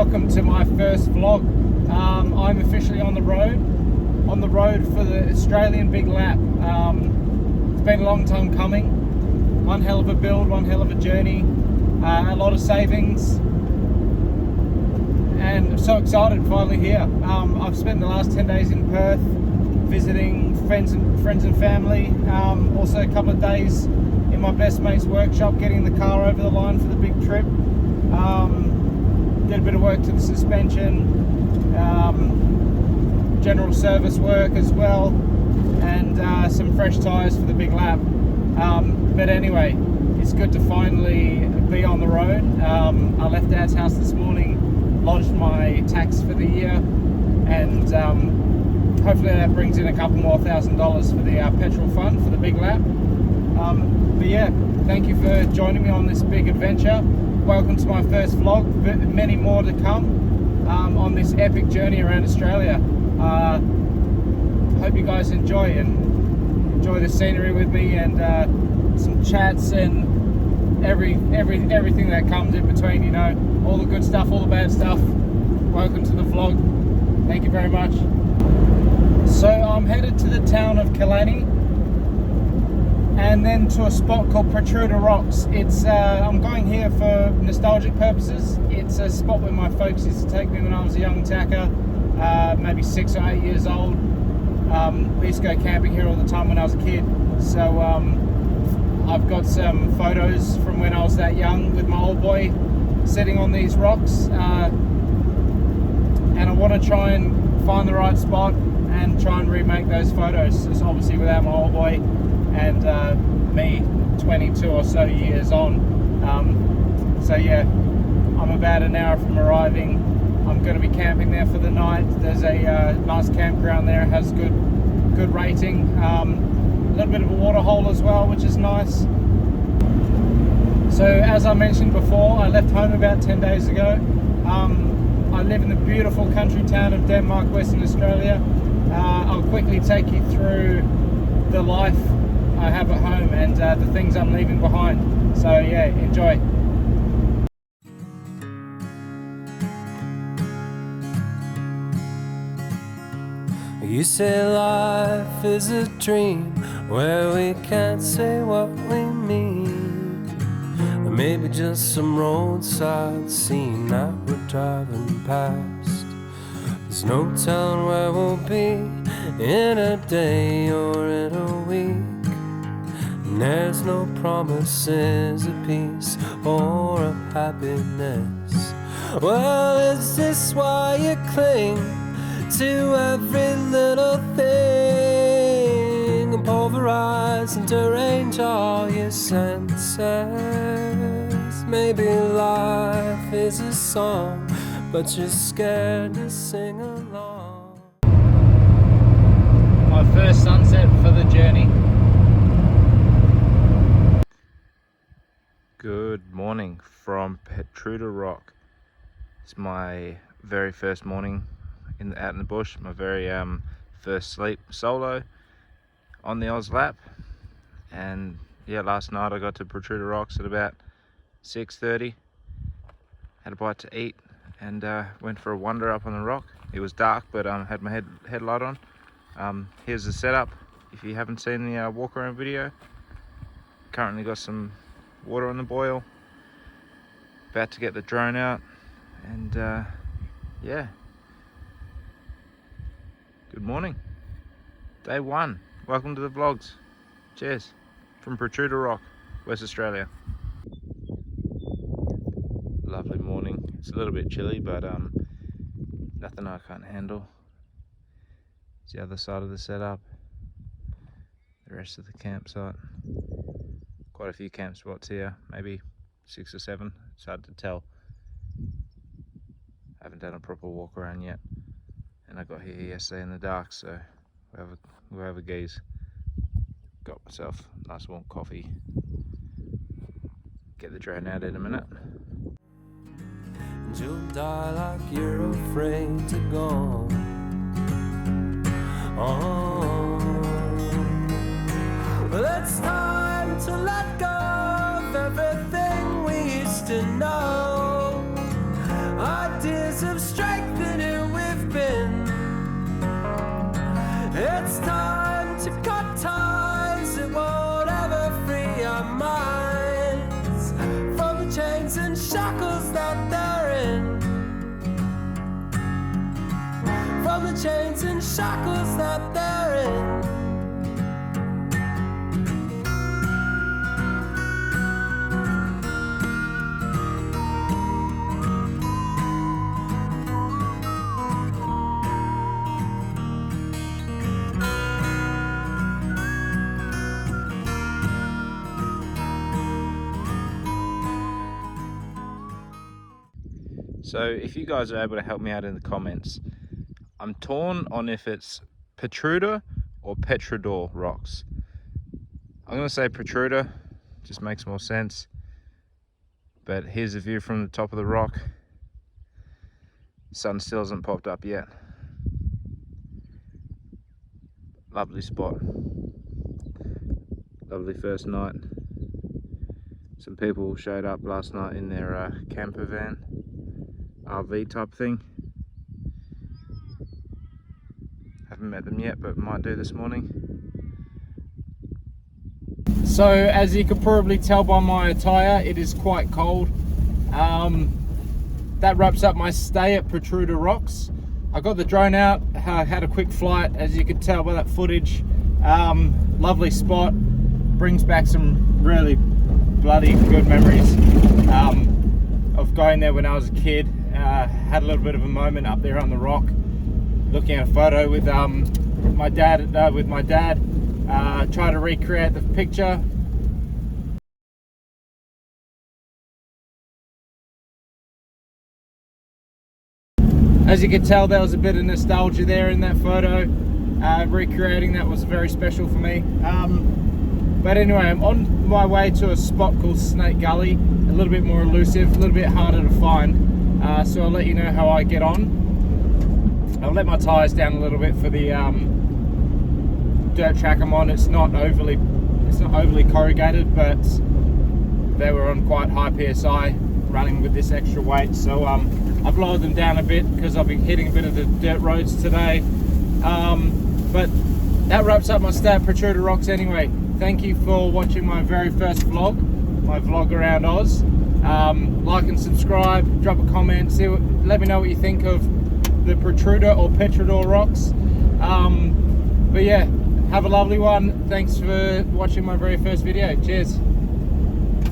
welcome to my first vlog. I'm officially on the road for the Australian Big Lap. It's been a long time coming. One hell of a build, one hell of a journey, a lot of savings, and I'm so excited finally here. I've spent the last 10 days in Perth visiting friends and family. Also a couple of days in my best mate's workshop getting the car over the line for the big trip. Did a bit of work to the suspension, general service work as well, and some fresh tyres for the big lap. But anyway, it's good to finally be on the road. I left Dad's house this morning, lodged my tax for the year, and hopefully that brings in a couple more $1,000 for the petrol fund for the big lap. But yeah, thank you for joining me on this big adventure. Welcome to my first vlog, many more to come on this epic journey around Australia. Hope you guys enjoy the scenery with me, and some chats and everything that comes in between, you know, all the good stuff, all the bad stuff. Welcome to the vlog. Thank you very much. So I'm headed to the town of Killarney, and then to a spot called Petruta Rocks. It's I'm going here for nostalgic purposes. It's a spot where my folks used to take me when I was a young tacker, maybe 6 or 8 years old. We used to go camping here all the time when I was a kid. So I've got some photos from when I was that young with my old boy sitting on these rocks, and I want to try and find the right spot and try and remake those photos. It's obviously without my old boy and me 22 or so years on. So yeah, I'm about an hour from arriving. I'm going to be camping there for the night. There's a nice campground there, has good rating. A little bit of a water hole as well, which is nice. So as I mentioned before, I left home about 10 days ago. I live in the beautiful country town of Denmark, Western Australia. I'll quickly take you through the life I have at home and the things I'm leaving behind. So yeah, enjoy. You say life is a dream where we can't say what we mean, or maybe just some roadside scene that we're driving past. There's no telling where we'll be in a day or in a week, and there's no promises of peace or of happiness. Well, is this why you cling to every little thing, and pulverize and derange all your senses? Maybe life is a song, but you're scared to sing along. My first sunset for the journey. Good morning from Petruta Rock. It's my very first morning out in the bush, my very first sleep solo on the Oz lap. And yeah, last night I got to Petruta Rocks at about 6:30, had a bite to eat, and went for a wander up on the rock. It was dark, but had my headlight on. Here's the setup if you haven't seen the walk around video. Currently got some water on the boil, about to get the drone out, and yeah, good morning, day one. Welcome to the vlogs. Cheers from Petruta Rock, West Australia. Lovely morning. It's a little bit chilly, but nothing I can't handle. It's the other side of the setup, the rest of the campsite. Quite a few camp spots here, maybe 6 or 7. It's hard to tell. I haven't done a proper walk around yet, and I got here yesterday in the dark, so we'll have a gaze. Got myself a nice warm coffee. Get the drone out in a minute. And you'll die like you're afraid to go on. Well, it's time to let go of everything we used to know. Ideas of strength in who we've been. It's time to cut ties that won't ever free our minds from the chains and shackles that they're in. From the chains and shackles that they're in. So if you guys are able to help me out in the comments, I'm torn on if it's Petruta or Petruta rocks. I'm going to say Petruta, just makes more sense. But here's a view from the top of the rock. Sun still hasn't popped up yet. Lovely spot. Lovely first night. Some people showed up last night in their camper van, RV type thing. Haven't met them yet, but might do this morning. So as you could probably tell by my attire, it is quite cold. That wraps up my stay at Petruta Rocks. I got the drone out, had a quick flight, as you could tell by that footage. Lovely spot, brings back some really bloody good memories of going there when I was a kid. Had a little bit of a moment up there on the rock, looking at a photo with my dad. Try to recreate the picture. As you can tell, there was a bit of nostalgia there in that photo. Recreating that was very special for me. But anyway, I'm on my way to a spot called Snake Gully, a little bit more elusive, a little bit harder to find. So I'll let you know how I get on. I'll let my tyres down a little bit for the dirt track I'm on. It's not overly corrugated, but they were on quite high PSI running with this extra weight. So I've lowered them down a bit because I'll be hitting a bit of the dirt roads today. But that wraps up my stay at Petruta Rocks anyway. Thank you for watching my very first vlog, my vlog around Oz. Like and subscribe, drop a comment, let me know what you think of the Petruta or Petruta Rocks. But yeah, have a lovely one. Thanks for watching my very first video. Cheers.